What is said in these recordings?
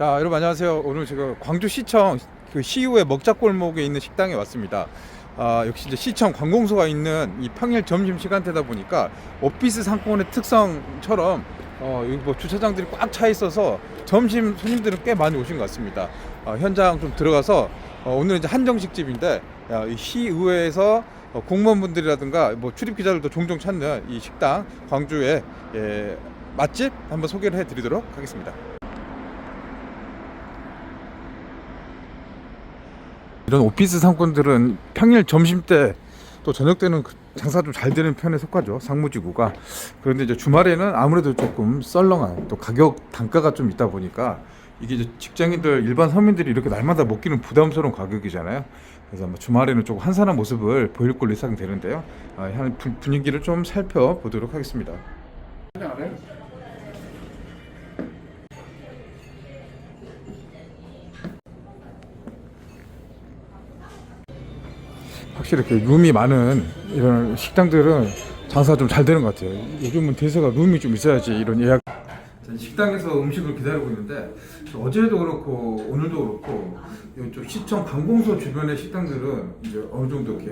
자, 여러분 안녕하세요. 오늘 제가 광주시청 그 시후의 먹자골목에 있는 식당에 왔습니다. 역시 이제 시청 관공서가 있는 이 평일 점심 시간대다 보니까 오피스 상권의 특성처럼 여기 뭐 주차장들이 꽉 차 있어서 점심 손님들은 꽤 많이 오신 것 같습니다. 현장 좀 들어가서 오늘은 이제 한정식 집인데 이 시의회에서 공무원분들이라든가 뭐 출입 기자들도 종종 찾는 이 식당 광주의 맛집 한번 소개를 해드리도록 하겠습니다. 이런 오피스 상권들은 평일 점심때 또 저녁 때는 장사 좀 잘 되는 편에 속하죠, 상무지구가. 그런데 이제 주말에는 아무래도 조금 썰렁한, 또 가격 단가가 좀 있다 보니까 이게 이제 직장인들, 일반 서민들이 이렇게 날마다 먹기는 부담스러운 가격이잖아요. 그래서 뭐 주말에는 조금 한산한 모습을 보일 걸로 예상되는데요. 분위기를 좀 살펴보도록 하겠습니다. 확실히 이렇게 룸이 많은 이런 식당들은 장사가 좀 잘 되는 것 같아요. 요즘은 대세가 룸이 좀 있어야지 이런 예약. 식당에서 음식을 기다리고 있는데 어제도 그렇고 오늘도 그렇고 이쪽 시청 관공서 주변의 식당들은 이제 어느 정도 이렇게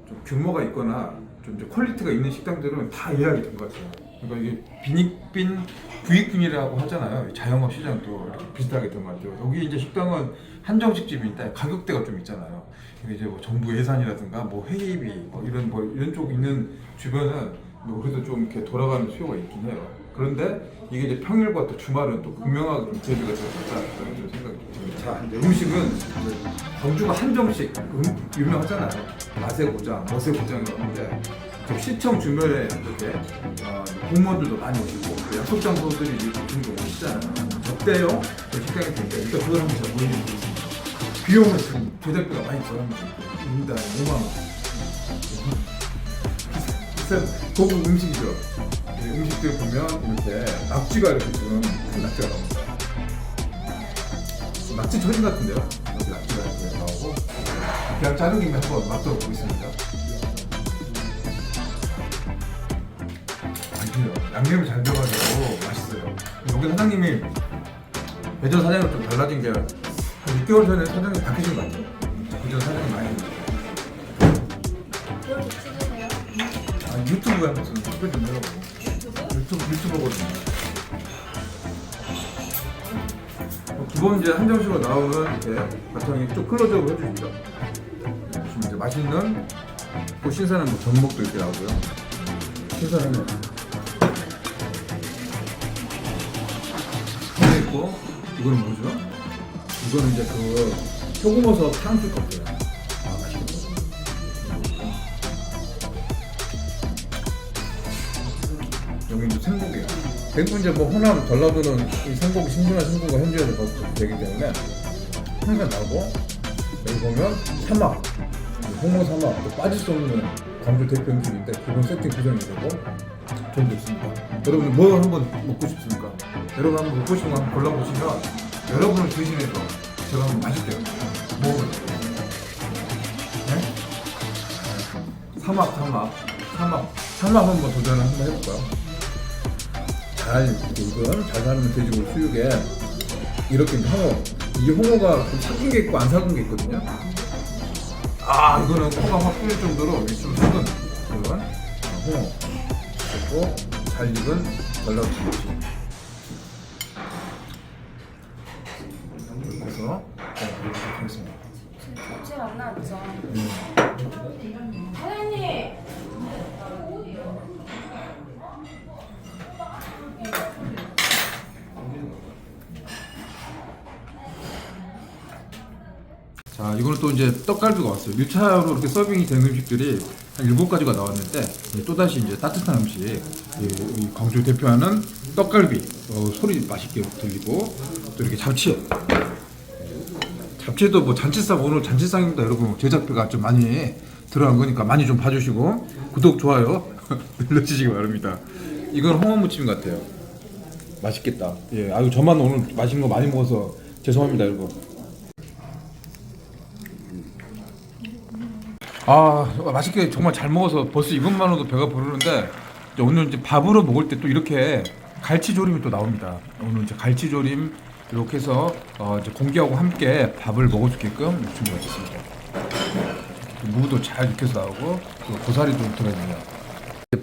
좀 규모가 있거나 좀 이제 퀄리티가 있는 식당들은 다 예약이 된 것 같아요. 그러니까 이게 빈익빈 부익빈이라고 하잖아요. 자영업 시장도 이렇게 비슷하게 된 것 같아요. 여기 이제 식당은 한정식 집인데 가격대가 좀 있잖아요. 이제 뭐 정부 예산이라든가 뭐 회의비 뭐 이런 쪽 있는 주변은 뭐 그래도 좀 이렇게 돌아가는 수요가 있긴 해요. 그런데 이게 이제 평일과 또 주말은 또 극명하게 좀 대비가 되었다 그런 생각이 듭니다. 자, 이제 음식은 이제 광주가 한정식 유명하잖아요. 맛의 고장, 멋의 고장이라고 하는데 시청 주변에 이렇게 공무원들도 많이 오시고 약속 장소들이 좀 오시잖아요. 접대용 식당이 되니까 일단 그걸 한번 제가 보여드리겠습니다. 비용은 지금 제작비가 많이 들어갑니다. 인당 5만 원. 비싼 고급 음식이죠. 음식들 보면 이렇게 낙지가 이렇게 좀 큰 낙지가 나옵니다. 낙지 처진 같은데요? 여기 낙지가 이렇게 나오고 그냥 자른 김에 한번 맛도 보겠습니다. 맛있어요. 양념이 잘 들어가지고 맛있어요. 여기 사장님이 예전 사장님은 좀 달라진 게 6개월 전에 사장님 바뀌신 것 같아요. 그전 사장님 많이 그렇게 찍으세요? 유튜브에 한번 소개 좀 해보고 유튜버거든요. 기본 이제 한정식으로 나오는 이렇게 바탕이 좀 클로즈업을 해줍니다. 지금 이제 맛있는 또 신선한 뭐 전복도 이렇게 나오고요. 신선한 거 하나 있고, 이거는 뭐죠? 이거는 이제 그 소금버섯 탕수육 같아요. 맛있겠다. 여기 이제 생고기예요. 대부분 이제 뭐 호남 전라도는 이 생고기, 신선한 생고기가 현지에서 되기 때문에 항상 나오고, 여기 보면 삼합, 홍어 삼합, 또 빠질 수 없는 광주 대표 음식인데 기본 세팅 구성이 되고 좀 좋습니다. 여러분 뭘 한번 먹고 싶습니까? 여러분 한번 먹고 싶은 거 한번 골라보시면 여러분을 대신해서 제가 한번 맛있게 먹어볼게요. 네? 삼합 한번 도전을 한번 해볼까요? 이건 잘 삶은 돼지고기 수육에 이렇게 홍어, 이 홍어가 좀 삭힌 게 있고 안 삭은 게 있거든요. 이거는 코가 확 뚫릴 정도로 좀 삭은 그런 홍어 그리고 잘 익은 전라도 김치 이렇게 해서 이렇게 하겠습니다. 접시가 안 나왔죠? 사장님! 자, 이거는 또 이제 떡갈비가 왔어요. 유차로 이렇게 서빙이 된 음식들이 한 7가지가 나왔는데 또다시 이제 따뜻한 음식, 이 광주 대표하는 떡갈비, 소리 맛있게 들리고 또 이렇게 잡채도 뭐 잔치상, 오늘 잔치상입니다. 여러분 제작비가 좀 많이 들어간 거니까 많이 좀 봐주시고 구독, 좋아요 눌러주시기 바랍니다. 이건 홍어무침 같아요. 맛있겠다. 예, 저만 오늘 맛있는 거 많이 먹어서 죄송합니다, 여러분. 맛있게 정말 잘 먹어서 벌써 이것만으로도 배가 부르는데 오늘 이제 밥으로 먹을 때 또 이렇게 갈치조림이 또 나옵니다. 오늘 이제 갈치조림 이렇게 해서 이제 공기하고 함께 밥을 먹을 수 있게끔 준비하겠습니다. 무도 잘 익혀서 나오고 또 고사리도 들어있네요.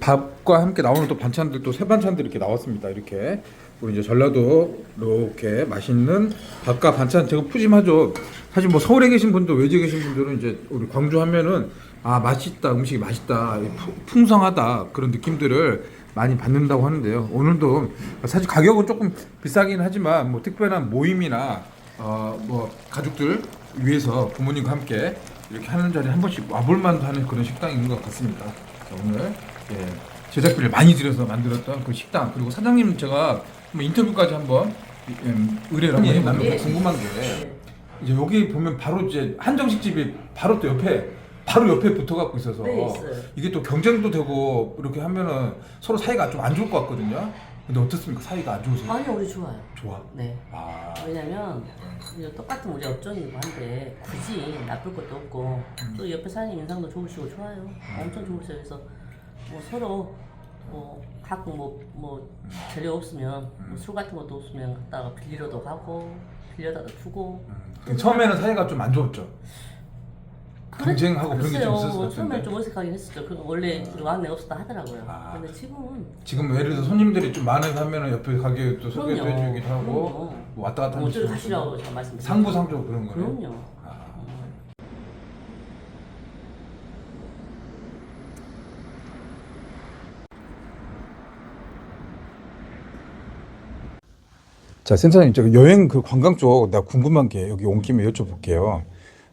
밥과 함께 나오는 또 반찬들, 또 새 반찬들이 이렇게 나왔습니다. 이렇게 우리 이제 전라도 이렇게 맛있는 밥과 반찬, 제가 푸짐하죠. 사실 뭐 서울에 계신 분들, 외지에 계신 분들은 이제 우리 광주 하면은 아 맛있다, 음식이 맛있다, 풍성하다 그런 느낌들을 많이 받는다고 하는데요. 오늘도 사실 가격은 조금 비싸긴 하지만 뭐 특별한 모임이나 뭐 가족들 위해서 부모님과 함께 이렇게 하는 자리에 한 번씩 와볼만도 하는 그런 식당인 것 같습니다. 자, 오늘 제작비를 많이 들여서 만들었던 그 식당, 그리고 사장님 제가 한번 인터뷰까지 한번 의뢰를 한번 해봤는데 궁금한 게 이제 여기 보면 바로 이제 한정식 집이 바로 또 바로 옆에 붙어갖고 있어서 네, 있어요. 이게 또 경쟁도 되고 이렇게 하면은 서로 사이가 좀 안 좋을 것 같거든요. 근데 어떻습니까? 사이가 안 좋으세요? 아니요, 우리 좋아요. 좋아. 네. 아, 왜냐면 이제 똑같은 우리 업종이고 한데 굳이 나쁠 것도 없고 또 옆에 사장님 인상도 좋으시고 좋아요. 엄청 좋으세요. 그래서 뭐 서로 가끔 뭐 재료 없으면 뭐술 같은 것도 없으면 갖다가 빌리러도 가고 빌려다도 주고. 처음에는 사이가 좀 안 좋았죠. 경쟁하고 그런 게 좀 글쎄요, 있었을 것 처음에 같은데. 좀 어색하긴 했었죠. 그 원래 안내 없었다 하더라고요. 아. 근데 지금은 지금 예를 들어서 손님들이 좀 많은 하면은 옆에 가게 또 소개도 그럼요. 해주기도 하고 그럼요. 뭐 왔다 갔다 뭐 하는 어쩌고 가시라고 제가 말씀드렸죠. 상부상조 그런 거예요. 그럼요. 아. 자, 센터장님, 저 여행 그 관광 쪽 내가 궁금한 게 여기 온 김에 여쭤볼게요.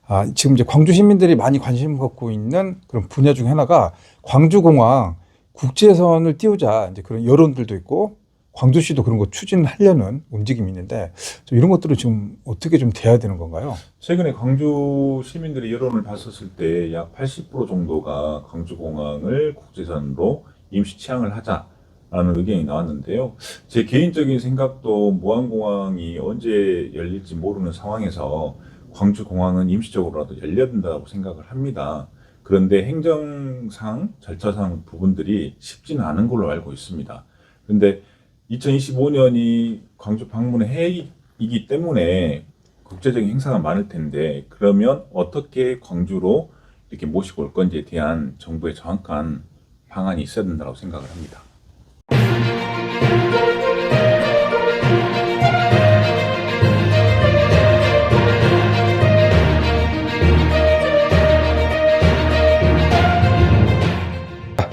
아, 지금 이제 광주 시민들이 많이 관심 갖고 있는 그런 분야 중 하나가 광주공항 국제선을 띄우자 이제 그런 여론들도 있고 광주시도 그런 거 추진하려는 움직임이 있는데 좀 이런 것들은 지금 어떻게 좀 돼야 되는 건가요? 최근에 광주 시민들의 여론을 봤었을 때 약 80% 정도가 광주공항을 국제선으로 임시 취항을 하자라는 의견이 나왔는데요. 제 개인적인 생각도 무안공항이 언제 열릴지 모르는 상황에서 광주공항은 임시적으로라도 열려야 된다고 생각을 합니다. 그런데 행정상, 절차상 부분들이 쉽지는 않은 걸로 알고 있습니다. 그런데 2025년이 광주 방문의 해이기 때문에 국제적인 행사가 많을 텐데 그러면 어떻게 광주로 이렇게 모시고 올 건지에 대한 정부의 정확한 방안이 있어야 된다고 생각을 합니다.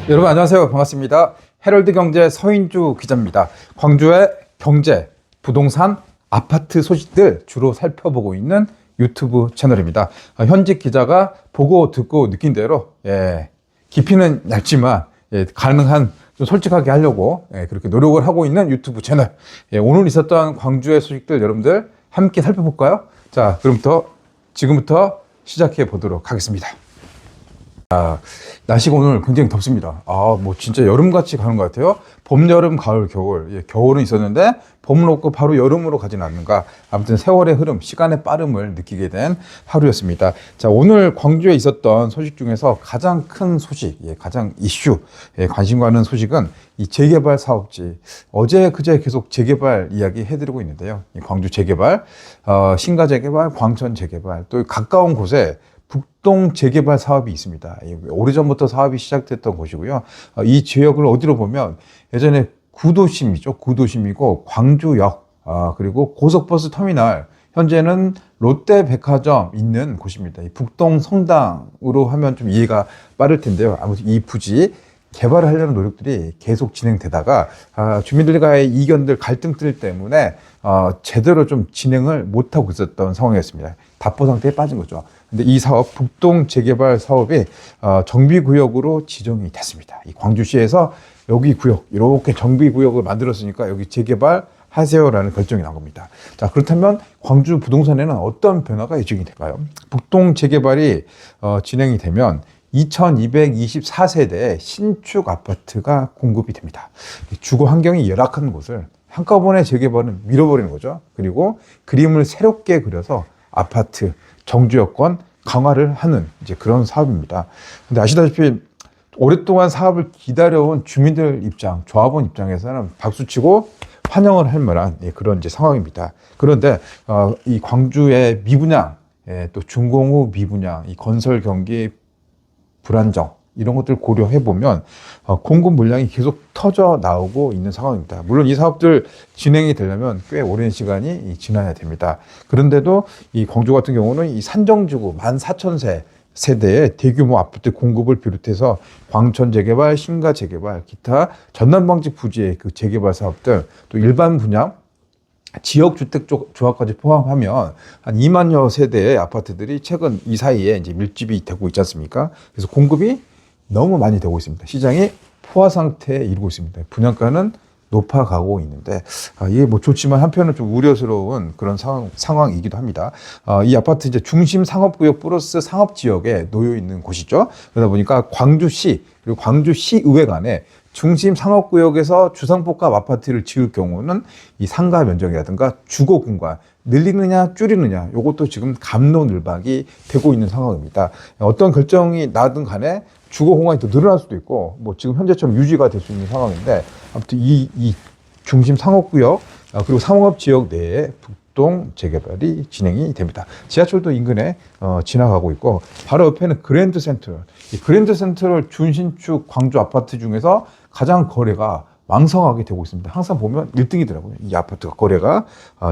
여러분 안녕하세요. 반갑습니다. 헤럴드 경제 서인주 기자입니다. 광주의 경제, 부동산, 아파트 소식들 주로 살펴보고 있는 유튜브 채널입니다. 현직 기자가 보고 듣고 느낀 대로 깊이는 얇지만 가능한 좀 솔직하게 하려고 그렇게 노력을 하고 있는 유튜브 채널. 오늘 있었던 광주의 소식들 여러분들 함께 살펴볼까요? 자, 지금부터 시작해 보도록 하겠습니다. 날씨가 오늘 굉장히 덥습니다. 뭐 진짜 여름같이 가는 것 같아요. 봄, 여름, 가을, 겨울. 겨울은 있었는데 봄은 없고 바로 여름으로 가지는 않는가. 아무튼 세월의 흐름, 시간의 빠름을 느끼게 된 하루였습니다. 자, 오늘 광주에 있었던 소식 중에서 가장 큰 소식, 가장 이슈, 관심 가는 소식은 이 재개발 사업지. 어제 그제 계속 재개발 이야기 해드리고 있는데요. 이 광주 재개발, 신가 재개발, 광천 재개발, 또 가까운 곳에 북동 재개발 사업이 있습니다. 오래전부터 사업이 시작됐던 곳이고요. 이 지역을 어디로 보면 예전에 구도심이죠. 구도심이고 광주역, 그리고 고속버스 터미널, 현재는 롯데백화점 있는 곳입니다. 이 북동 성당으로 하면 좀 이해가 빠를 텐데요. 아무튼 이 부지 개발을 하려는 노력들이 계속 진행되다가 주민들과의 이견들, 갈등들 때문에 제대로 좀 진행을 못하고 있었던 상황이었습니다. 답보 상태에 빠진 거죠. 근데 이 사업, 북동 재개발 사업이 정비구역으로 지정이 됐습니다. 이 광주시에서 여기 구역, 이렇게 정비구역을 만들었으니까 여기 재개발 하세요라는 결정이 난 겁니다. 자, 그렇다면 광주 부동산에는 어떤 변화가 예정이 될까요? 북동 재개발이 진행이 되면 2224세대의 신축 아파트가 공급이 됩니다. 주거 환경이 열악한 곳을 한꺼번에 재개발은 밀어버리는 거죠. 그리고 그림을 새롭게 그려서 아파트 정주 여건 강화를 하는 이제 그런 사업입니다. 근데 아시다시피 오랫동안 사업을 기다려온 주민들 입장, 조합원 입장에서는 박수치고 환영을 할 만한 그런 이제 상황입니다. 그런데 이 광주의 미분양, 또 준공후 미분양, 이 건설 경기 불안정 이런 것들 고려해 보면 공급 물량이 계속 터져 나오고 있는 상황입니다. 물론 이 사업들 진행이 되려면 꽤 오랜 시간이 지나야 됩니다. 그런데도 이 광주 같은 경우는 이 산정지구 14,000세 세대의 대규모 아파트 공급을 비롯해서 광천 재개발, 신가 재개발, 기타 전남방지 부지의 그 재개발 사업들, 또 일반 분양, 지역주택 조합까지 포함하면 한 2만여 세대의 아파트들이 최근 이 사이에 이제 밀집이 되고 있지 않습니까? 그래서 공급이 너무 많이 되고 있습니다. 시장이 포화 상태에 이르고 있습니다. 분양가는 높아가고 있는데 이게 뭐 좋지만 한편은 좀 우려스러운 그런 상황이기도 합니다. 이 아파트 이제 중심 상업구역 플러스 상업지역에 놓여 있는 곳이죠. 그러다 보니까 광주시 그리고 광주시의회 간에 중심 상업구역에서 주상복합 아파트를 지을 경우는 이 상가 면적이라든가 주거 공간 늘리느냐 줄이느냐 이것도 지금 갑론을박이 되고 있는 상황입니다. 어떤 결정이 나든 간에 주거 공간이 더 늘어날 수도 있고 뭐 지금 현재처럼 유지가 될 수 있는 상황인데 아무튼 이 중심 상업구역 그리고 상업지역 내에 북동 재개발이 진행이 됩니다. 지하철도 인근에 지나가고 있고 바로 옆에는 그랜드 센트럴. 이 그랜드 센트럴 준신축 광주 아파트 중에서 가장 거래가 왕성하게 되고 있습니다. 항상 보면 1등이더라고요. 이 아파트가 거래가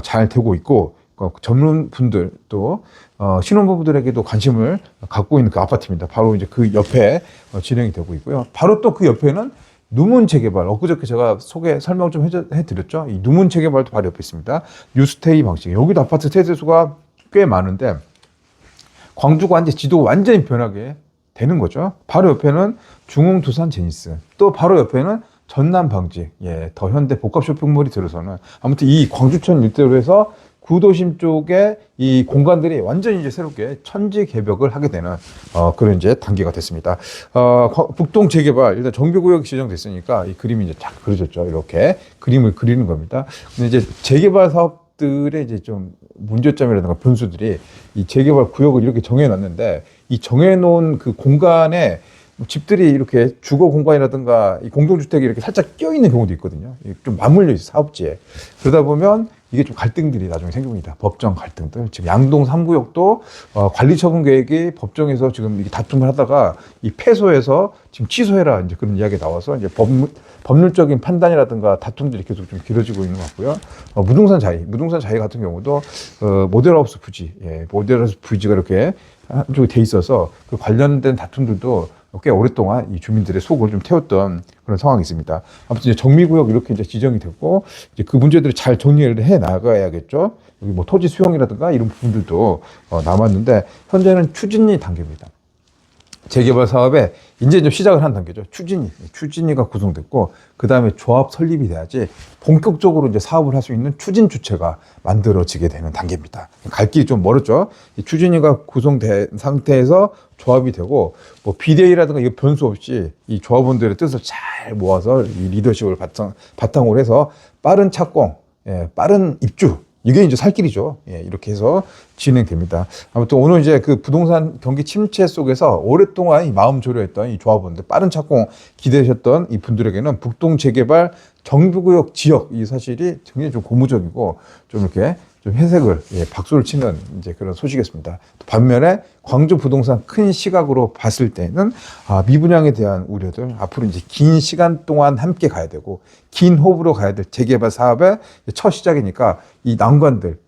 잘 되고 있고 전문 분들 또 신혼부부들에게도 관심을 갖고 있는 그 아파트입니다. 바로 이제 그 옆에 진행이 되고 있고요. 바로 또 그 옆에는 누문 재개발, 엊그저께 제가 설명 좀 해드렸죠. 이 누문 재개발도 바로 옆에 있습니다. 뉴스테이 방식. 여기도 아파트 세대수가 꽤 많은데 광주가 이제 지도가 완전히 변하게 되는 거죠. 바로 옆에는 중흥두산 제니스, 또 바로 옆에는 전남 방직, 더 현대 복합 쇼핑몰이 들어서는 아무튼 이 광주천 일대로 해서 구도심 쪽에 이 공간들이 완전히 이제 새롭게 천지 개벽을 하게 되는 그런 이제 단계가 됐습니다. 북동 재개발 일단 정비구역이 지정됐으니까 이 그림이 이제 딱 그려졌죠. 이렇게 그림을 그리는 겁니다. 근데 이제 재개발 사업들의 이제 좀 문제점이라든가 변수들이 이 재개발 구역을 이렇게 정해놨는데 이 정해놓은 그 공간에 집들이 이렇게 주거 공간이라든가 이 공동주택이 이렇게 살짝 껴있는 경우도 있거든요. 좀 맞물려 있어요, 사업지에. 그러다 보면 이게 좀 갈등들이 나중에 생깁니다. 법정 갈등들. 지금 양동 3구역도 관리처분 계획이 법정에서 지금 이게 다툼을 하다가 이 패소해서 지금 취소해라 이제 그런 이야기가 나와서 이제 법률적인 판단이라든가 다툼들이 계속 좀 길어지고 있는 것 같고요. 무등산 자이 같은 경우도 모델하우스 부지, 모델하우스 부지가 이렇게 한쪽에 돼 있어서 그 관련된 다툼들도 꽤 오랫동안 이 주민들의 속을 좀 태웠던 그런 상황이 있습니다. 아무튼 이제 정미구역 이렇게 이제 지정이 됐고 이제 그 문제들을 잘 정리를 해 나가야겠죠. 여기 뭐 토지 수용이라든가 이런 부분들도 남았는데 현재는 추진이 단계입니다. 재개발 사업에 이제 좀 시작을 한 단계죠. 추진위가 구성됐고 그 다음에 조합 설립이 돼야지 본격적으로 이제 사업을 할 수 있는 추진 주체가 만들어지게 되는 단계입니다. 갈 길이 좀 멀었죠. 이 추진위가 구성된 상태에서 조합이 되고 뭐 비대위라든가 이거 변수 없이 이 조합원들의 뜻을 잘 모아서 이 리더십을 바탕으로 해서 빠른 착공, 빠른 입주. 이게 이제 살 길이죠. 이렇게 해서 진행됩니다. 아무튼 오늘 이제 그 부동산 경기 침체 속에서 오랫동안 마음 졸여했던 이 조합원들, 빠른 착공 기대하셨던 이 분들에게는 북동 재개발 정비구역 지역 이 사실이 굉장히 좀 고무적이고 좀 이렇게 좀 회색을 박수를 치는 이제 그런 소식이었습니다. 반면에 광주 부동산 큰 시각으로 봤을 때는 미분양에 대한 우려들 앞으로 이제 긴 시간 동안 함께 가야 되고 긴 호흡으로 가야 될 재개발 사업의 첫 시작이니까 이 난관들,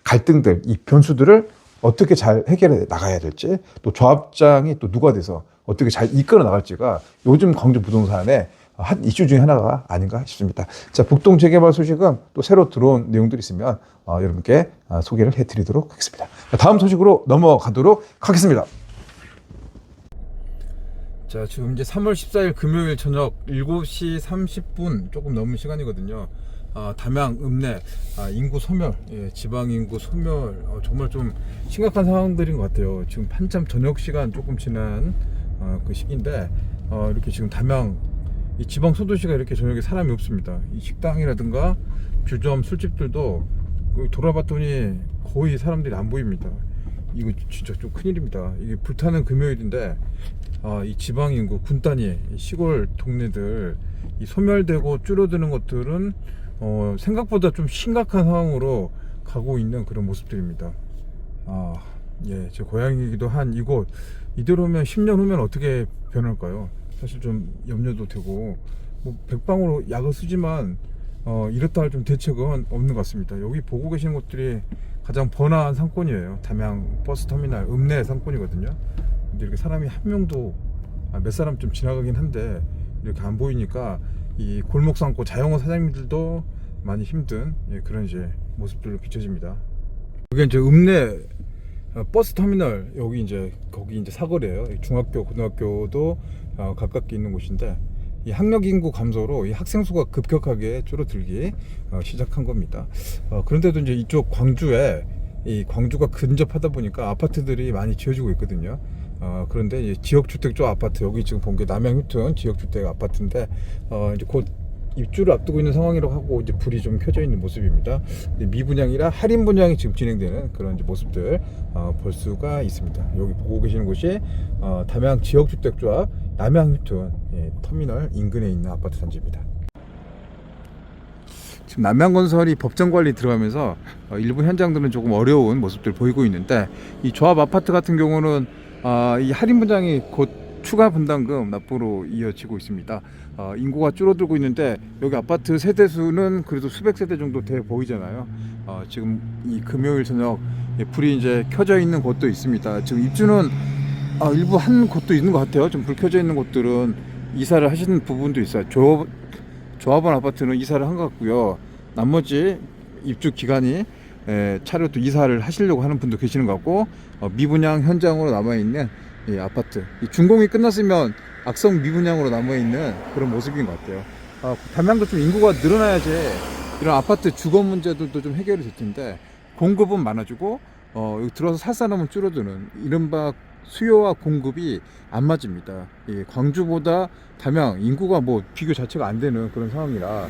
갈등들, 이 변수들을 어떻게 잘 해결해 나가야 될지 또 조합장이 또 누가 돼서 어떻게 잘 이끌어 나갈지가 요즘 광주 부동산의 한 이슈 중에 하나가 아닌가 싶습니다. 자, 북동 재개발 소식은 또 새로 들어온 내용들이 있으면 여러분께 소개를 해드리도록 하겠습니다. 다음 소식으로 넘어가도록 하겠습니다. 자, 지금 이제 3월 14일 금요일 저녁 7시 30분 조금 넘은 시간이거든요. 담양, 읍내, 인구 소멸, 지방 인구 소멸, 정말 좀 심각한 상황들인 것 같아요. 지금 한참 저녁 시간 조금 지난 그 시기인데 이렇게 지금 담양 이 지방 소도시가 이렇게 저녁에 사람이 없습니다. 이 식당이라든가 주점, 술집들도 돌아봤더니 거의 사람들이 안 보입니다. 이거 진짜 좀 큰일입니다. 이게 불타는 금요일인데 이 지방 인구, 군단위, 시골 동네들 이 소멸되고 줄어드는 것들은 생각보다 좀 심각한 상황으로 가고 있는 그런 모습들입니다. 예, 제 고향이기도 한 이곳, 이대로면 10년 후면 어떻게 변할까요? 사실 좀 염려도 되고, 뭐 백방으로 약을 쓰지만 이렇다 할 좀 대책은 없는 것 같습니다. 여기 보고 계시는 곳들이 가장 번화한 상권이에요. 담양 버스터미널 읍내 상권이거든요. 근데 이렇게 사람이 한 명도, 몇 사람 좀 지나가긴 한데 이렇게 안 보이니까 이 골목 상권 자영업 사장님들도 많이 힘든, 예, 그런 이제 모습들로 비춰집니다. 여기 이제 읍내 버스터미널, 여기 이제 거기 이제 사거리예요. 중학교 고등학교도 가깝게 있는 곳인데, 이 학력 인구 감소로 이 학생 수가 급격하게 줄어들기 시작한 겁니다. 그런데도 이제 이쪽 광주에, 이 광주가 근접하다 보니까 아파트들이 많이 지어지고 있거든요. 그런데 이제 지역주택 쪽 아파트, 여기 지금 본 게 남양 휴튼 지역주택 아파트인데, 이제 곧 입주를 앞두고 있는 상황이라고 하고 이제 불이 좀 켜져 있는 모습입니다. 미분양이라 할인 분양이 지금 진행되는 그런 이제 모습들 볼 수가 있습니다. 여기 보고 계시는 곳이 담양 지역주택조합 남양 휴튼, 예, 터미널 인근에 있는 아파트 단지입니다. 지금 남양건설이 법정 관리 들어가면서 일부 현장들은 조금 어려운 모습들 보이고 있는데, 이 조합 아파트 같은 경우는 이 할인 분양이 곧 추가 분담금 납부로 이어지고 있습니다. 인구가 줄어들고 있는데 여기 아파트 세대 수는 그래도 수백 세대 정도 돼 보이잖아요. 지금 이 금요일 저녁 불이 이제 켜져 있는 곳도 있습니다. 지금 입주는 일부 한 곳도 있는 것 같아요. 좀 불 켜져 있는 곳들은 이사를 하시는 부분도 있어요. 조합원 아파트는 이사를 한 것 같고요. 나머지 입주 기간이 차례로 또 이사를 하시려고 하는 분도 계시는 것 같고, 미분양 현장으로 남아있는 이 아파트, 이 준공이 끝났으면 악성 미분양으로 남아있는 그런 모습인 것 같아요. 담양도 좀 인구가 늘어나야지 이런 아파트 주거 문제들도 좀 해결이 될 텐데, 공급은 많아지고 여기 들어서 살 사람은 줄어드는, 이른바 수요와 공급이 안 맞습니다. 광주보다 담양 인구가 뭐 비교 자체가 안 되는 그런 상황이라,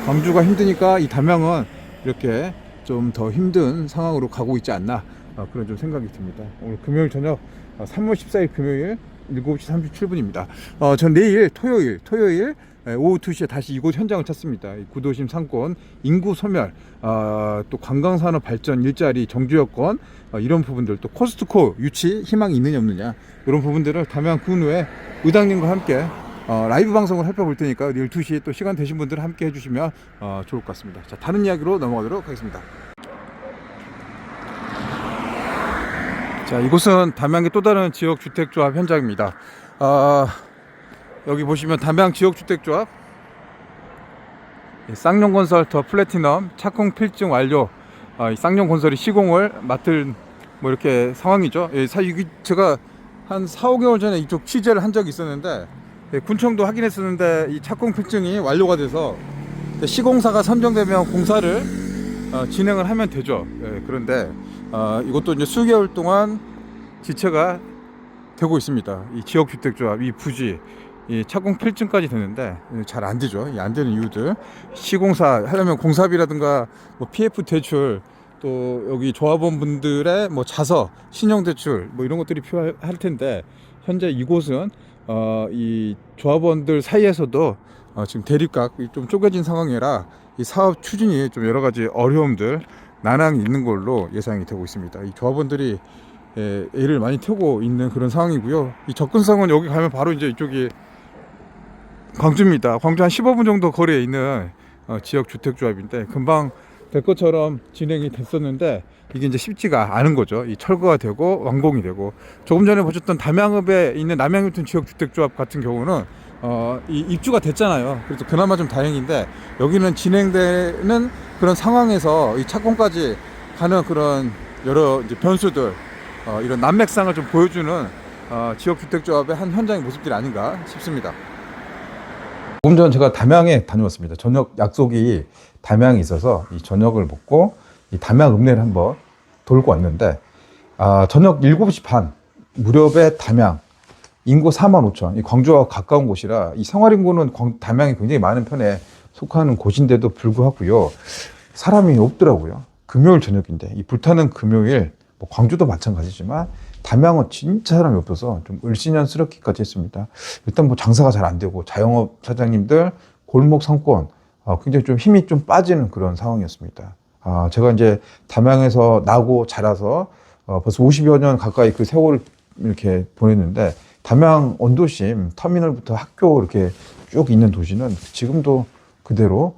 광주가 힘드니까 이 담양은 이렇게 좀 더 힘든 상황으로 가고 있지 않나, 그런 좀 생각이 듭니다. 오늘 금요일 저녁 3월 14일 금요일 7시 37분입니다. 전 내일 토요일 오후 2시에 다시 이곳 현장을 찾습니다. 구도심 상권 인구 소멸, 또 관광산업 발전, 일자리, 정주 여건, 이런 부분들, 또 코스트코 유치 희망이 있느냐 없느냐, 이런 부분들을 담양 군우의 의장님과 함께 라이브 방송을 살펴볼 테니까 내일 2시에 또 시간 되신 분들 함께 해주시면 좋을 것 같습니다. 자, 다른 이야기로 넘어가도록 하겠습니다. 자, 이곳은 담양의 또 다른 지역주택조합 현장입니다. 여기 보시면 담양 지역주택조합 쌍용건설 더 플래티넘 착공 필증 완료, 쌍용건설이 시공을 맡은 뭐 이렇게 상황이죠. 사실 제가 한 4, 5개월 전에 이쪽 취재를 한 적이 있었는데, 군청도 확인했었는데 이 착공 필증이 완료가 돼서 시공사가 선정되면 공사를 진행을 하면 되죠. 그런데 이것도 이제 수개월 동안 지체가 되고 있습니다. 이 지역주택조합 이 부지 이 착공 필증까지 되는데 잘 안 되죠. 안 되는 이유들, 시공사 하려면 공사비라든가 뭐 PF 대출, 또 여기 조합원 분들의 뭐 자서 신용 대출 뭐 이런 것들이 필요할 텐데, 현재 이곳은 이 조합원들 사이에서도 지금 대립각이 좀 쪼개진 상황이라 이 사업 추진이 좀 여러 가지 어려움들, 난항이 있는 걸로 예상이 되고 있습니다. 이 조합원들이 애를 많이 태우고 있는 그런 상황이고요. 이 접근성은 여기 가면 바로 이제 이쪽이 광주입니다. 광주 한 15분 정도 거리에 있는 지역 주택조합인데, 금방 될 것처럼 진행이 됐었는데 이게 이제 쉽지가 않은 거죠. 이 철거가 되고 완공이 되고, 조금 전에 보셨던 담양읍에 있는 남양휴튼 지역주택조합 같은 경우는 이 입주가 됐잖아요. 그래서 그나마 좀 다행인데, 여기는 진행되는 그런 상황에서 이 착공까지 가는 그런 여러 이제 변수들, 이런 난맥상을 좀 보여주는 지역주택조합의 한 현장의 모습들이 아닌가 싶습니다. 조금 전 제가 담양에 다녀왔습니다. 저녁 약속이 담양에 있어서 이 저녁을 먹고 이 담양 읍내를 한번 돌고 왔는데, 저녁 7시 반 무렵에 담양 인구 45,000, 이 광주와 가까운 곳이라 이 생활인구는 담양이 굉장히 많은 편에 속하는 곳인데도 불구하고요, 사람이 없더라고요. 금요일 저녁인데, 이 불타는 금요일, 뭐 광주도 마찬가지지만 담양은 진짜 사람이 없어서 좀 을씨년스럽기까지 했습니다. 일단 뭐 장사가 잘 안 되고, 자영업 사장님들, 골목 상권, 굉장히 좀 힘이 좀 빠지는 그런 상황이었습니다. 제가 이제 담양에서 나고 자라서 벌써 50여 년 가까이 그 세월을 이렇게 보냈는데 담양 언도심 터미널부터 학교 이렇게 쭉 있는 도시는 지금도 그대로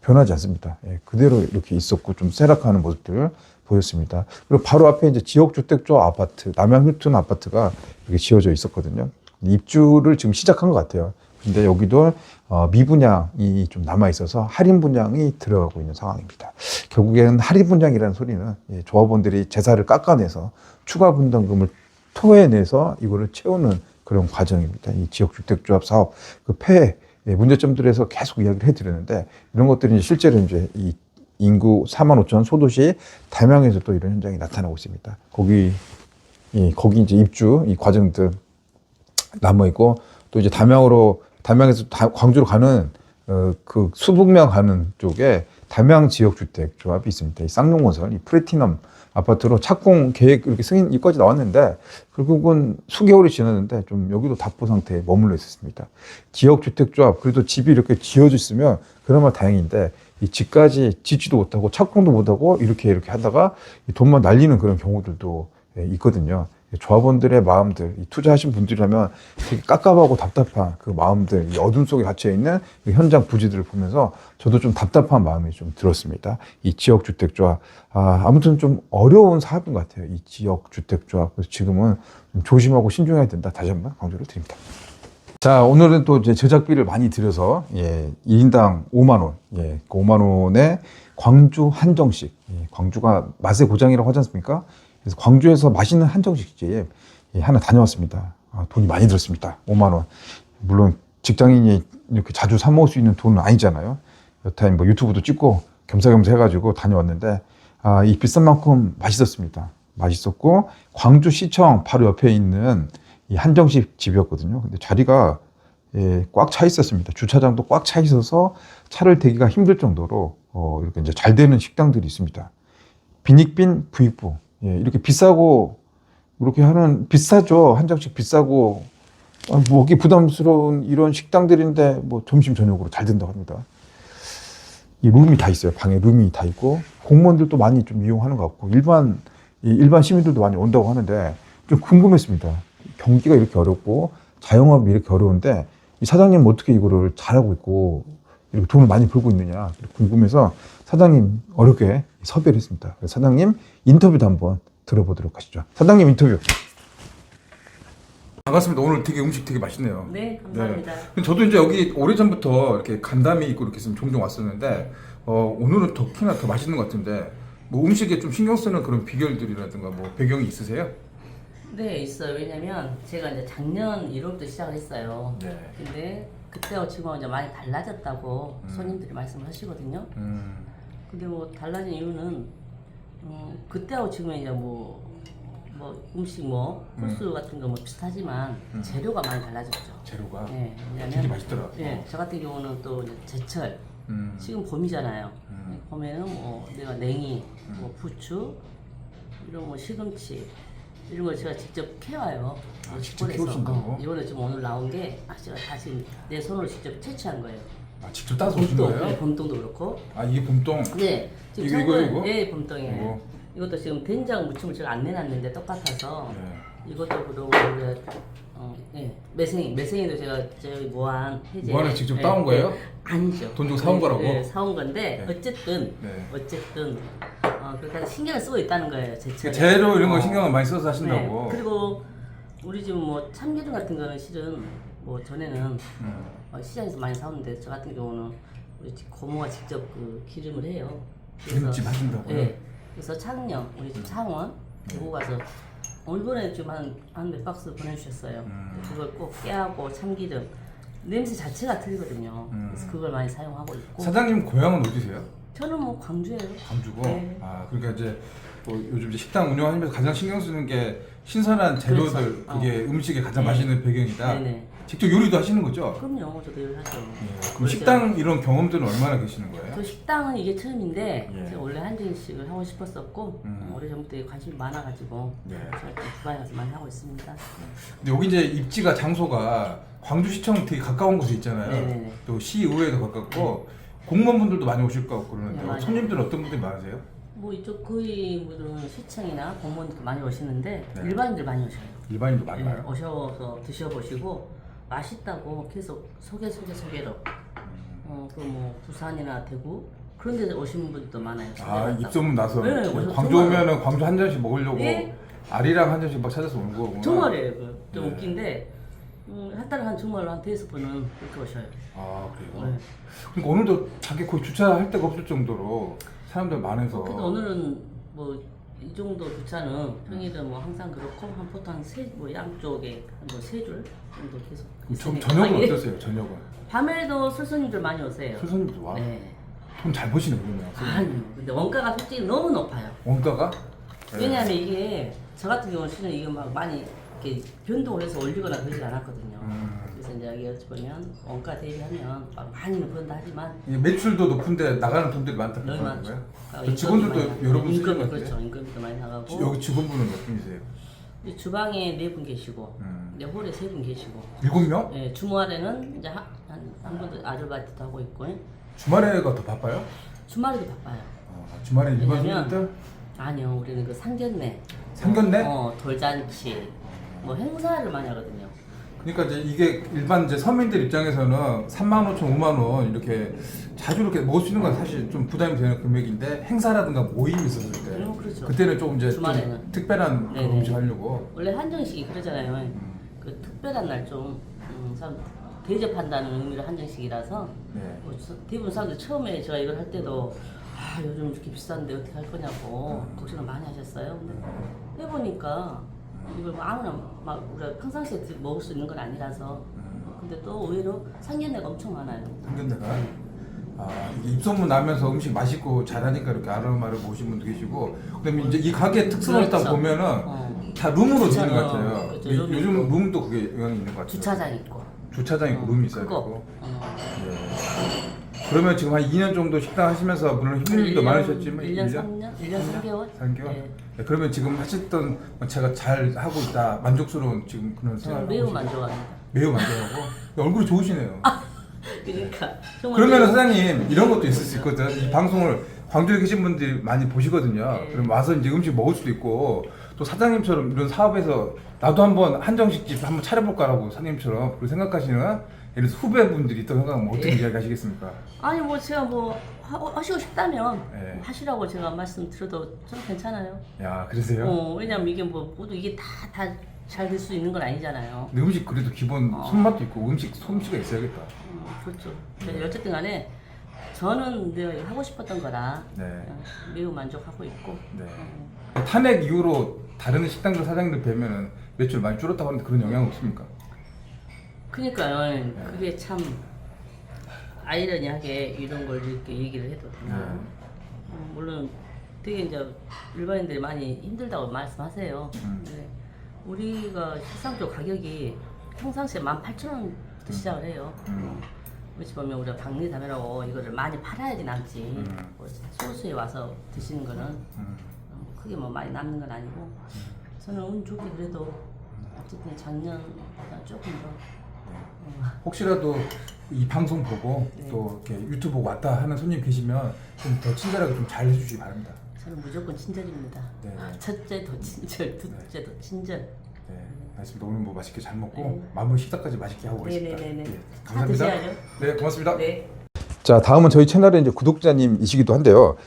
변하지 않습니다. 그대로 이렇게 있었고 좀 쇠락하는 모습들을 보였습니다. 그리고 바로 앞에 이제 지역주택조합 아파트, 남양 힐튼 아파트가 이렇게 지어져 있었거든요. 입주를 지금 시작한 것 같아요. 근데 여기도 미분양이 좀 남아 있어서 할인 분양이 들어가고 있는 상황입니다. 결국에는 할인 분양이라는 소리는 조합원들이 재산을 깎아내서 추가 분담금을 토해내서 이거를 채우는 그런 과정입니다. 이 지역주택조합 사업 그 폐해 문제점들에서 계속 이야기를 해드렸는데 이런 것들이 이제 실제로 이제 이 인구 4만 5천 소도시 담양에서 또 이런 현장이 나타나고 있습니다. 거기 이제 입주 이 과정들 남아 있고 또 이제 담양에서 광주로 가는 그 수북면 가는 쪽에 담양 지역주택조합이 있습니다. 이 쌍용건설, 이 플래티넘 아파트로 착공 계획 이렇게 승인까지 나왔는데 결국은 수개월이 지났는데 좀 여기도 답보 상태에 머물러 있었습니다. 지역주택조합 그래도 집이 이렇게 지어져 있으면 그나마 다행인데 이 집까지 짓지도 못하고 착공도 못하고 이렇게 하다가 돈만 날리는 그런 경우들도 있거든요. 조합원들의 마음들, 투자하신 분들이라면 되게 깝깝하고 답답한 그 마음들, 이 어둠 속에 갇혀있는 현장 부지들을 보면서 저도 좀 답답한 마음이 좀 들었습니다. 이 지역주택조합, 아무튼 좀 어려운 사업인 것 같아요. 이 지역주택조합. 그래서 지금은 좀 조심하고 신중해야 된다. 다시 한번 강조를 드립니다. 자, 오늘은 또 이제 제작비를 많이 들여서, 1인당 5만원, 그 5만원에 광주 한정식, 광주가 맛의 고장이라고 하지 않습니까? 그래서 광주에서 맛있는 한정식집 하나 다녀왔습니다. 돈이 많이 들었습니다. 5만 원. 물론 직장인이 이렇게 자주 사 먹을 수 있는 돈은 아니잖아요. 여타임 뭐 유튜브도 찍고 겸사겸사 해가지고 다녀왔는데 이 비싼 만큼 맛있었습니다. 맛있었고 광주시청 바로 옆에 있는 이 한정식 집이었거든요. 근데 자리가 꽉 차 있었습니다. 주차장도 꽉 차 있어서 차를 대기가 힘들 정도로 이렇게 이제 잘 되는 식당들이 있습니다. 빈익빈 부익부. 이렇게 비싸고, 이렇게 비싸죠. 한정식 비싸고, 먹기 부담스러운 이런 식당들인데, 뭐, 점심, 저녁으로 잘 된다고 합니다. 이 룸이 다 있어요. 방에 룸이 다 있고, 공무원들도 많이 좀 이용하는 것 같고, 일반 시민들도 많이 온다고 하는데, 좀 궁금했습니다. 경기가 이렇게 어렵고, 자영업이 이렇게 어려운데, 이 사장님은 어떻게 이거를 잘하고 있고, 이렇게 돈을 많이 벌고 있느냐, 궁금해서 사장님 어렵게 섭외를 했습니다. 그래서 사장님 인터뷰도 한번 들어보도록 하시죠. 사장님 인터뷰. 반갑습니다. 오늘 되게 음식 되게 맛있네요. 네, 감사합니다. 네. 저도 이제 여기 오래전부터 이렇게 간담이 있고 이렇게 있으면 종종 왔었는데 오늘은 특히나 더 맛있는 것 같은데 뭐 음식에 좀 신경 쓰는 그런 비결들이라든가 뭐 배경이 있으세요? 네, 있어요. 왜냐면 제가 이제 작년 1월부터 시작을 했어요. 네. 근데 그때와 지금하고 이제 많이 달라졌다고 손님들이 말씀을 하시거든요. 근데 뭐 달라진 이유는 그때하고 지금 이제 뭐 음식 코스 같은 거 뭐 비슷하지만 재료가 많이 달라졌죠. 재료가 네, 되게 왜냐면 맛있더라고요. 네, 저 같은 경우는 또 이제 제철 지금 봄이잖아요. 봄에는 뭐 내가 냉이, 뭐 부추 이런 뭐 시금치 이런 걸 제가 직접 캐와요. 직접 키우신다고? 이번에 지금 오늘 나온 게 제가 다시 내 손으로 직접 채취한 거예요. 직접 따서 오신 거예요? 네, 봄동도 그렇고. 이게 봄동? 네. 지금 이거? 네, 봄동이에요. 이것도 지금 된장 무침을 제가 안 내놨는데 똑같아서 이것도 그러고 매생이도 제가 저희 무한을 직접 따온 거예요? 아니죠. 돈 주고 사온 거라고? 네, 사온 건데 네. 어쨌든 그렇게 신경을 쓰고 있다는 거예요. 제 재료 이런 거 신경을 많이 써서 하신다고. 네. 그리고 우리 집은 뭐 참기름 같은 거는 실은 뭐 전에는 시장에서 많이 사오는데 저 같은 경우는 우리 집 고모가 직접 그 기름을 해요. 기름집 하신다고요? 네. 그래서 창녕 우리 집 창원 보고 가서 이번에 좀 한 몇 박스 보내주셨어요. 그걸 꼭 깨하고 참기름 냄새 자체가 틀리거든요. 그래서 그걸 많이 사용하고 있고. 사장님 고향은 어디세요? 저는 뭐 광주예요. 광주고. 네. 그러니까 이제 뭐 요즘 이제 식당 운영하시면서 가장 신경 쓰는 게 신선한 재료들, 그렇죠. 그게 음식의 가장 맛있는 배경이다. 네네. 직접 요리도 하시는 거죠? 그럼요, 저도 요리하죠. 그럼 식당 이런 경험들은 얼마나 계시는 거예요? 저 식당은 이게 처음인데 예. 제가 원래 한정식을 하고 싶었었고 오래전부터 관심이 많아가지고 제가 주방에 가서 많이 하고 있습니다. 근데 여기 이제 입지가 장소가 광주시청 되게 가까운 곳에 있잖아요. 네네네. 또 시의회도 가깝고 공무원분들도 많이 오실 것 같고 그러는데 네, 많이. 손님들은 어떤 분들이 많으세요? 뭐 이쪽 거의 분들은 시청이나 공무원들 많이 오시는데 네. 일반인들 많이 오셔요. 일반인도 네, 많나요? 오셔서 드셔보시고 맛있다고 계속 소개로 그 뭐 부산이나 대구 그런 데 오시는 분들도 많아요. 아 입소문 나서 네, 오셔서 광주 정말. 오면은 광주 한 잔씩 먹으려고 네. 아리랑 한 잔씩 막 찾아서 오는 거구나. 정말이에요. 좀 네. 웃긴데 한 달에 한 정말로 한 5분은 그렇게 오셔요. 아 그래요? 네. 그러니까 오늘도 자기 거의 주차할 데가 없을 정도로 사람들 많아서. 근데 오늘은 뭐 이 정도 주차는 평일은 뭐 항상 그렇고 한 보통 뭐 양쪽에 뭐 3줄 정도 계속 있으니까. 저녁은 예. 어떠세요? 저녁은? 밤에도 술손님들 많이 오세요. 술손님들 와? 네. 돈 잘 버시네 그러면. 아니요. 근데 원가가 솔직히 너무 높아요. 원가가? 네. 왜냐하면 이게 저 같은 경우는 실은 이게 막 많이 이렇게 변동을 해서 올리거나 그러지 않았거든요. 그래서 이제 여기 보면 원가 대비하면 막 많이는 그런다 하지만 이게 매출도 높은데 나가는 돈들이 많다는 너무 거예요? 많죠. 그 직원들도 여러분 쓰시는 것 같아요? 그렇죠. 임금도 많이 나가고 여기 직원분은 몇 분이세요? 이제 주방에 4분 계시고 음. 이제 홀에 3분 계시고 7명? 예, 주말에는 이제 한 분도 아르바이트도 하고 있고 주말에가 더 바빠요? 주말에도 바빠요. 주말에 일반 왜냐면 손님들? 아니요, 우리는 그 상견례, 상견례? 돌잔치, 뭐 행사를 많이 하거든요. 그러니까 이제 이게 일반 이제 서민들 입장에서는 3만 5천, 5만 원 이렇게 자주 이렇게 먹을 수 있는 건 사실 좀 부담이 되는 금액인데 행사라든가 모임이 있었을 때 그렇죠. 그때는 조금 이제 좀 주말에는. 특별한 그 네네. 음식 하려고 원래 한정식이 그러잖아요. 그 특별한 날 좀 사람 대접한다는 의미로 한정식이라서 네. 뭐 대부분 사람들 처음에 제가 이걸 할 때도 요즘 이렇게 비싼데 어떻게 할 거냐고 걱정을 많이 하셨어요. 근데 해보니까 이걸 뭐 아무나 막 우리가 평상시에 먹을 수 있는 건 아니라서 근데 또 의외로 상견례가 엄청 많아요. 상견례가 이게 입소문 나면서 음식 맛있고 잘하니까 이렇게 아름아름 모신 분도 계시고 그다음에 이제 이 가게 특성을 딱 그렇죠. 보면은 다 룸으로 주차, 되는 것 같아요. 그렇죠. 이- 룸이 요즘 있고. 룸도 그게 영향이 있는 것 같아요. 주차장 있고. 주차장 있고 룸이 있어야 그거. 되고. 그러면 지금 한 2년 정도 식당 하시면서 물론 힘든 일도 많으셨지만 1년 3년? 1년 3개월? 3개월? 네. 네, 그러면 지금 하셨던 제가 잘 하고 있다 만족스러운 지금 그런 저는 생활을 매우 하고 계시고. 만족합니다. 매우 만족하고 얼굴이 좋으시네요. 그러니까 정말 그러면 매우- 사장님 이런 것도 있을 수 있거든. 이 방송을 광주에 계신 분들이 많이 보시거든요. 네. 그럼 와서 이제 음식 먹을 수도 있고 또 사장님처럼 이런 사업에서 나도 한번 한정식집 한번 차려볼까라고 사장님처럼 그렇게 생각하시는 예를 들어서 후배분들이 있다고 생각하면 어떻게 네. 이야기하시겠습니까? 아니 뭐 제가 뭐 하시고 싶다면 네. 하시라고 제가 말씀드려도 저는 괜찮아요. 야 그러세요? 왜냐면 이게 뭐 모두 이게 다 잘 될 수 있는 건 아니잖아요. 근데 음식 그래도 기본 손맛도 있고 음식 솜씨가 있어야겠다. 그렇죠. 근데 어쨌든 간에 저는 내가 하고 싶었던 거라 네. 매우 만족하고 있고 네. 탄핵 이후로 다른 식당들 사장님들 뵈면은 매출 많이 줄었다고 하는데 그런 영향 없습니까? 그러니까요. 그게 참 아이러니하게 이런 걸 이렇게 얘기를 해도 되나. 네. 물론 되게 이제 일반인들이 많이 힘들다고 말씀하세요. 근데 우리가 실상적 가격이 평상시에 18,000원부터 시작을 해요. 그렇지 보면 우리가 박리담회라고 이거를 많이 팔아야지 남지. 뭐 소수에 와서 드시는 거는 크게 뭐 많이 남는 건 아니고 저는 운 좋게 그래도 어쨌든 작년보다 조금 더 혹시라도 이 방송 보고 네. 또 이렇게 유튜브 보고 왔다 하는 손님 계시면 좀 더 친절하게 좀 잘 해주시기 바랍니다. 저는 무조건 친절입니다. 네. 첫째 더 친절, 둘째 더 친절. 네, 알겠습니다. 오늘 뭐 맛있게 잘 먹고 네. 마무리 식사까지 맛있게 하고 가겠습니다. 네네네네. 네, 다 감사합니다. 드셔야죠. 네, 고맙습니다. 네. 자, 다음은 저희 채널의 이제 구독자님이시기도 한데요.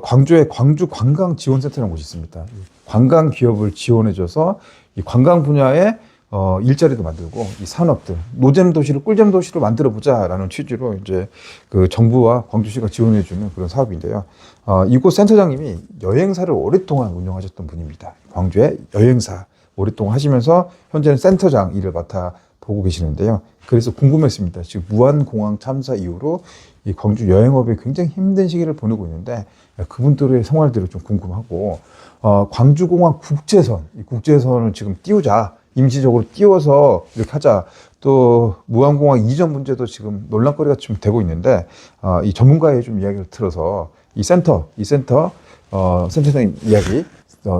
광주에 광주 관광 지원센터라는 곳이 있습니다. 이 관광 기업을 지원해줘서 이 관광 분야에 일자리도 만들고 이 산업들 노잼 도시를 꿀잼 도시로 만들어 보자라는 취지로 이제 그 정부와 광주시가 지원해주는 그런 사업인데요. 이곳 센터장님이 여행사를 오랫동안 운영하셨던 분입니다. 광주의 여행사 오랫동안 하시면서 현재는 센터장 일을 맡아 보고 계시는데요. 그래서 궁금했습니다. 지금 무안공항 참사 이후로 이 광주 여행업이 굉장히 힘든 시기를 보내고 있는데 그분들의 생활들이 좀 궁금하고 광주공항 국제선, 이 국제선을 지금 띄우자, 임시적으로 띄워서 이렇게 하자. 또 무안공항 이전 문제도 지금 논란거리가 좀 되고 있는데 이 전문가의 좀 이야기를 들어서 이 센터 센터장님 이야기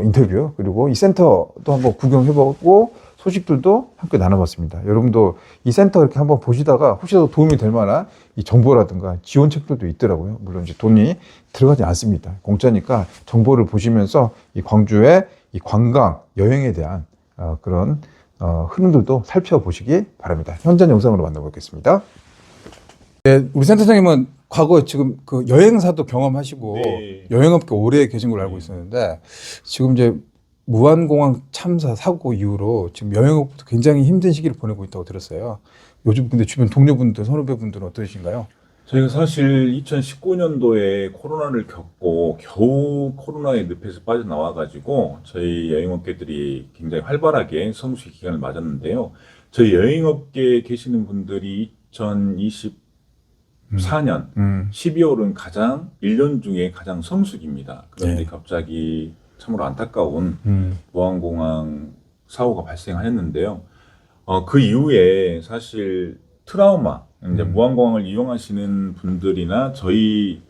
인터뷰 그리고 이 센터도 한번 구경해보고 소식들도 함께 나눠봤습니다. 여러분도 이 센터 이렇게 한번 보시다가 혹시라도 도움이 될 만한 이 정보라든가 지원책들도 있더라고요. 물론 이제 돈이 들어가지 않습니다. 공짜니까 정보를 보시면서 이 광주의 이 관광, 여행에 대한 그런 흐름들도 살펴보시기 바랍니다. 현장 영상으로 만나보겠습니다. 네, 우리 센터장님은 과거에 지금 그 여행사도 경험하시고 네. 여행업계 오래 계신 걸로 알고 있었는데 지금 이제 무안공항 참사 사고 이후로 지금 여행업도 굉장히 힘든 시기를 보내고 있다고 들었어요. 요즘 근데 주변 동료분들, 선후배분들은 어떠신가요? 저희가 사실 2019년도에 코로나를 겪고 겨우 코로나의 늪에서 빠져나와가지고 저희 여행업계들이 굉장히 활발하게 성수기 기간을 맞았는데요. 저희 여행업계에 계시는 분들이 2024년 12월은 가장 1년 중에 가장 성수기입니다. 그런데 네. 갑자기 참으로 안타까운 무안공항 사고가 발생하였는데요. 그 이후에 사실 트라우마, 이제 무안공항을 이용하시는 분들이나 저희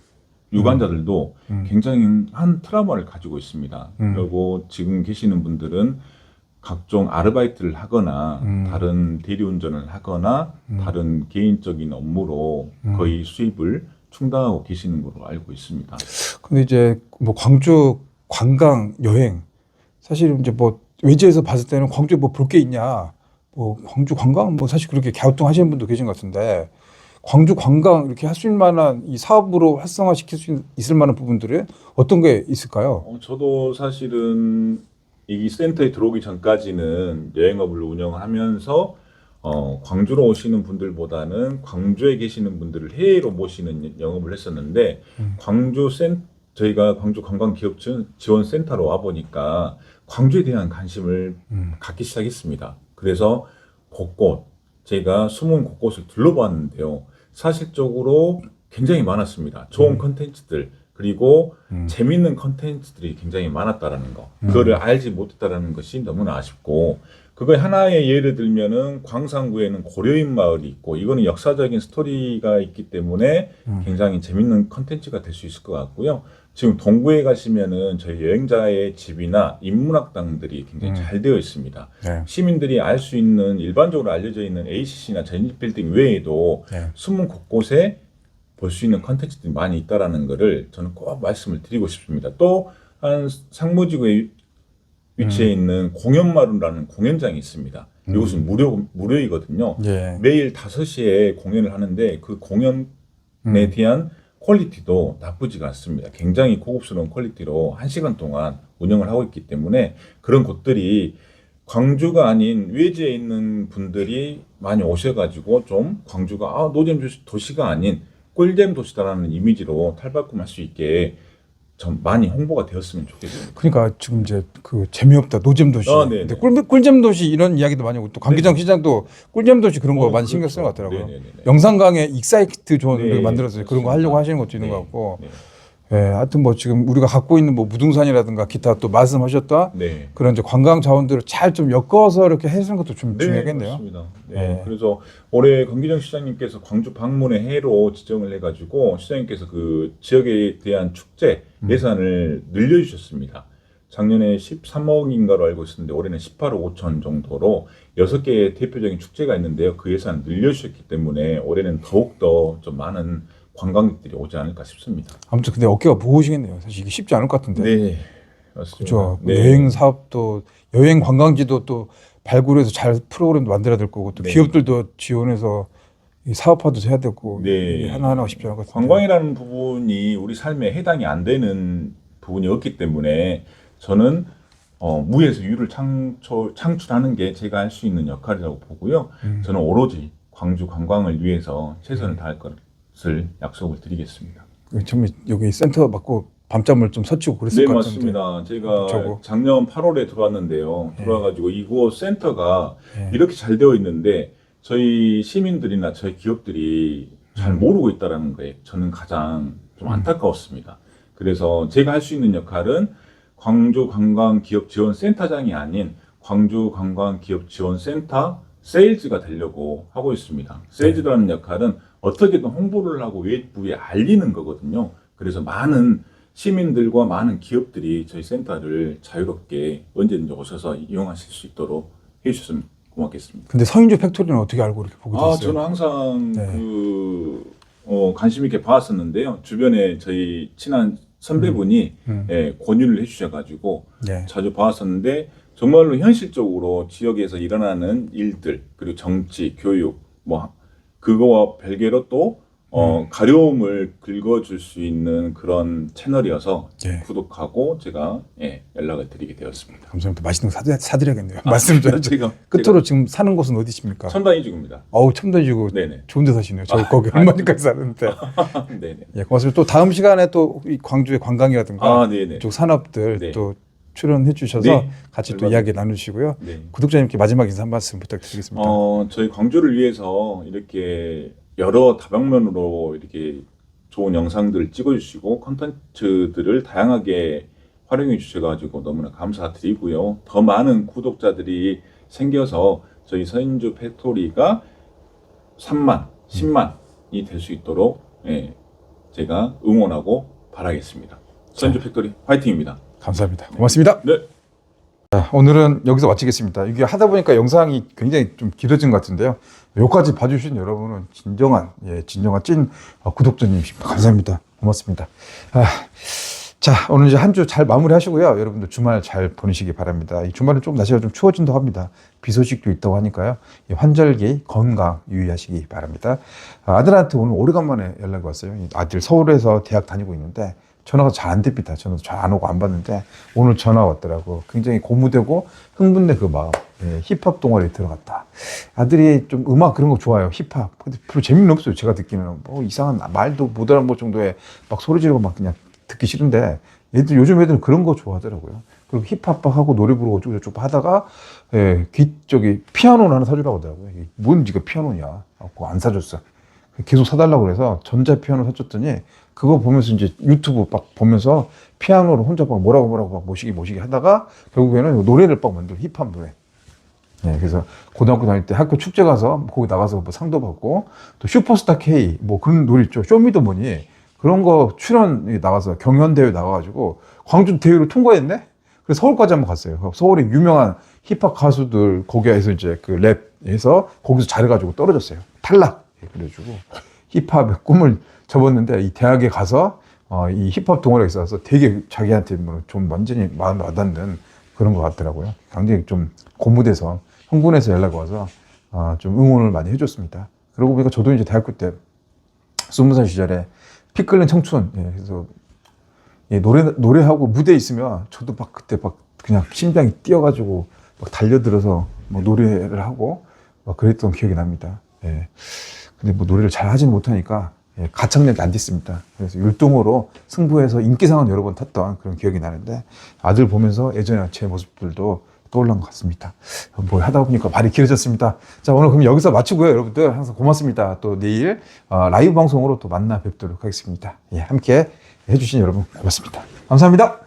유관자들도 굉장히 한 트라우마를 가지고 있습니다. 그리고 지금 계시는 분들은 각종 아르바이트를 하거나 다른 대리운전을 하거나 다른 개인적인 업무로 거의 수입을 충당하고 계시는 걸로 알고 있습니다. 근데 이제 뭐 광주 관광 여행 사실 이제 뭐 외지에서 봤을 때는 광주에 뭐 볼 게 있냐, 뭐 광주 관광 뭐 사실 그렇게 갸우뚱하시는 분도 계신 것 같은데 광주 관광 이렇게 할 수 있을 만한 이 사업으로 활성화시킬 수 있을 만한 부분들은 어떤 게 있을까요? 저도 사실은 이 센터에 들어오기 전까지는 여행업을 운영하면서 광주로 오시는 분들보다는 광주에 계시는 분들을 해외로 모시는 영업을 했었는데 저희가 광주 관광기업 지원센터로 와보니까 광주에 대한 관심을 갖기 시작했습니다. 그래서 곳곳 제가 숨은 곳곳을 둘러봤는데요. 사실적으로 굉장히 많았습니다. 좋은 컨텐츠들 그리고 재밌는 컨텐츠들이 굉장히 많았다라는 거. 그거를 알지 못했다라는 것이 너무나 아쉽고 그거의 하나의 예를 들면은 광산구에는 고려인 마을이 있고 이거는 역사적인 스토리가 있기 때문에 굉장히 재밌는 컨텐츠가 될 수 있을 것 같고요. 지금 동구에 가시면은 저희 여행자의 집이나 인문학당들이 굉장히 잘 되어 있습니다. 네. 시민들이 알 수 있는 일반적으로 알려져 있는 ACC나 전입빌딩 외에도 네. 숨은 곳곳에 볼 수 있는 컨텐츠들이 많이 있다라는 것을 저는 꼭 말씀을 드리고 싶습니다. 또 한 상무지구에 위치해 있는 공연마루라는 공연장이 있습니다. 이곳은 무료이거든요. 예. 매일 5시에 공연을 하는데 그 공연에 대한 퀄리티도 나쁘지가 않습니다. 굉장히 고급스러운 퀄리티로 1시간 동안 운영을 하고 있기 때문에 그런 곳들이 광주가 아닌 외지에 있는 분들이 많이 오셔가지고 좀 광주가 노잼 도시가 아닌 꿀잼 도시다라는 이미지로 탈바꿈할 수 있게 좀 많이 홍보가 되었으면 좋겠습니다. 그러니까 지금 이제 그 재미없다 노잼 도시, 네네. 근데 꿀잼 도시 이런 이야기도 많이 하고 또 강기장 시장도 꿀잼 도시 그런 거 많이 신경 그렇죠. 쓰는 것 같더라고요. 네네네. 영산강에 익사이트 존을 네, 만들어서 그런 거 하려고 하시는 것도 있는 네, 것 같고, 네. 예, 하여튼 뭐 지금 우리가 갖고 있는 뭐 무등산이라든가 기타 또 말씀하셨던 네. 그런 이제 관광 자원들을 잘 좀 엮어서 이렇게 해주는 것도 좀 네, 중요하겠네요. 맞습니다. 네. 네. 그래서 올해 강기정 시장님께서 광주 방문의 해로 지정을 해가지고 시장님께서 그 지역에 대한 축제 예산을 늘려주셨습니다. 작년에 13억인가로 알고 있었는데 올해는 18억 5천 정도로 6개의 대표적인 축제가 있는데요. 그 예산을 늘려주셨기 때문에 올해는 더욱더 좀 많은 관광객들이 오지 않을까 싶습니다. 아무튼 근데 어깨가 무거우시겠네요. 사실 이게 쉽지 않을 것 같은데. 네, 맞습니다. 그렇죠. 네. 여행 사업도 여행 관광지도 또 발굴해서 잘 프로그램도 만들어야 될 거고 또 네. 기업들도 지원해서 이 사업화도 해야 되고 네. 이게 하나하나가 쉽지 않을 것 같은데. 관광이라는 부분이 우리 삶에 해당이 안 되는 부분이 없기 때문에 저는 무에서 유를 창출하는 게 제가 할 수 있는 역할이라고 보고요. 저는 오로지 광주 관광을 위해서 최선을 다할 것을 약속을 드리겠습니다. 처음에 여기 센터 받고 밤잠을 좀 설치고 그랬을 네, 것 같은데. 맞습니다. 제가 저거. 작년 8월에 들어왔는데요. 들어와가지고 이곳 센터가 네. 이렇게 잘 되어 있는데 저희 시민들이나 저희 기업들이 잘 모르고 있다는 거에 저는 가장 좀 안타까웠습니다. 그래서 제가 할 수 있는 역할은 광주 관광기업 지원센터장이 아닌 광주 관광기업 지원센터 세일즈가 되려고 하고 있습니다. 세일즈라는 역할은 어떻게든 홍보를 하고 외부에 알리는 거거든요. 그래서 많은 시민들과 많은 기업들이 저희 센터를 자유롭게 언제든지 오셔서 이용하실 수 있도록 해주셨으면 고맙겠습니다. 근데 서인주 팩토리는 어떻게 알고 이렇게 보게 됐어요? 저는 항상 네. 관심 있게 봐왔었는데요. 주변에 저희 친한 선배분이 권유를 해주셔가지고 네. 자주 봐왔었는데 정말로 현실적으로 지역에서 일어나는 일들 그리고 정치, 교육 뭐 그거와 별개로 또 가려움을 긁어줄 수 있는 그런 채널이어서 예. 구독하고 제가 연락을 드리게 되었습니다. 감사합니다. 맛있는 거 사드려야겠네요. 말씀 좀 제가 끝으로 지금 사는 곳은 어디십니까? 천단이지구입니다. 어우 첨단지구 네네. 좋은 데 사시네요. 저 거기 얼마니까지 사는데. 네네. 예, 고맙습니다. 또 다음 시간에 또 이 광주의 관광이라든가 네네. 이쪽 산업들 네. 또 출연해 주셔서 네. 같이 또 이야기 나누시고요. 네. 구독자님께 마지막 인사 한 말씀 부탁드리겠습니다. 저희 광주를 위해서 이렇게 여러 다방면으로 이렇게 좋은 영상들을 찍어주시고 콘텐츠들을 다양하게 활용해 주셔가지고 너무나 감사드리고요. 더 많은 구독자들이 생겨서 저희 서인주 팩토리가 3만, 10만이 될 수 있도록 제가 응원하고 바라겠습니다. 서인주 팩토리 화이팅입니다. 감사합니다. 고맙습니다. 네. 자, 오늘은 여기서 마치겠습니다. 이게 하다 보니까 영상이 굉장히 좀 길어진 것 같은데요. 여기까지 봐주신 여러분은 진정한 찐 구독자님이십니다. 감사합니다. 고맙습니다. 자, 오늘 이제 한 주 잘 마무리하시고요. 여러분들 주말 잘 보내시기 바랍니다. 이 주말은 좀 날씨가 좀 추워진다고 합니다. 비 소식도 있다고 하니까요. 이 환절기 건강 유의하시기 바랍니다. 아들한테 오늘 오래간만에 연락이 왔어요. 아들 서울에서 대학 다니고 있는데 전화가 잘 안 됩니다. 저는 잘 안 오고 안 받는데 오늘 전화 왔더라고. 굉장히 고무되고 흥분된 그 마음. 힙합 동아리에 들어갔다. 아들이 좀 음악 그런 거 좋아해요. 힙합. 근데 별로 재미는 없어요. 제가 듣기는 뭐 이상한 말도 못 알아볼 정도의 막 소리 지르고 막 그냥 듣기 싫은데 요즘 애들은 그런 거 좋아하더라고요. 그리고 힙합하고 노래 부르고 어쩌고저쩌고 하다가 피아노를 하나 사주라고 하더라고요. 뭔 지가 피아노냐. 그거 안 사줬어. 계속 사달라고 그래서 전자 피아노 사줬더니 그거 보면서 이제 유튜브 막 보면서 피아노를 혼자 막 뭐라고 막 모시기 하다가 결국에는 노래를 막 만들어 힙합 노래. 그래서 고등학교 다닐 때 학교 축제 가서 거기 나가서 뭐 상도 받고 또 슈퍼스타 K 뭐 그런 노래 있죠. 쇼미더머니 그런 거 출연 나가서 경연대회 나가가지고 광주 대회를 통과했네? 그래서 서울까지 한번 갔어요. 서울에 유명한 힙합 가수들 거기에서 이제 그 랩해서 거기서 잘해가지고 떨어졌어요. 탈락! 그래가지고 힙합의 꿈을 접었는데 이 대학에 가서 이 힙합 동아리에 있어서 되게 자기한테 좀 완전히 마음에 와닿는 그런 것 같더라고요. 굉장히 좀 고무돼서 흥분해서 연락이 와서 좀 응원을 많이 해줬습니다. 그러고 보니까 저도 이제 대학교 때 20살 시절에 피 끓는 청춘 그래서 노래하고 무대에 있으면 저도 막 그때 막 그냥 심장이 뛰어가지고 막 달려들어서 뭐 노래를 하고 막 그랬던 기억이 납니다. 근데 뭐 노래를 잘 하지는 못하니까 가창력이 안 됐습니다. 그래서 율동으로 승부해서 인기상은 여러 번 탔던 그런 기억이 나는데 아들 보면서 예전에 제 모습들도 떠올란 것 같습니다. 뭐 하다 보니까 말이 길어졌습니다. 자, 오늘 그럼 여기서 마치고요. 여러분들 항상 고맙습니다. 또 내일 라이브 방송으로 또 만나 뵙도록 하겠습니다. 함께 해주신 여러분 고맙습니다. 감사합니다.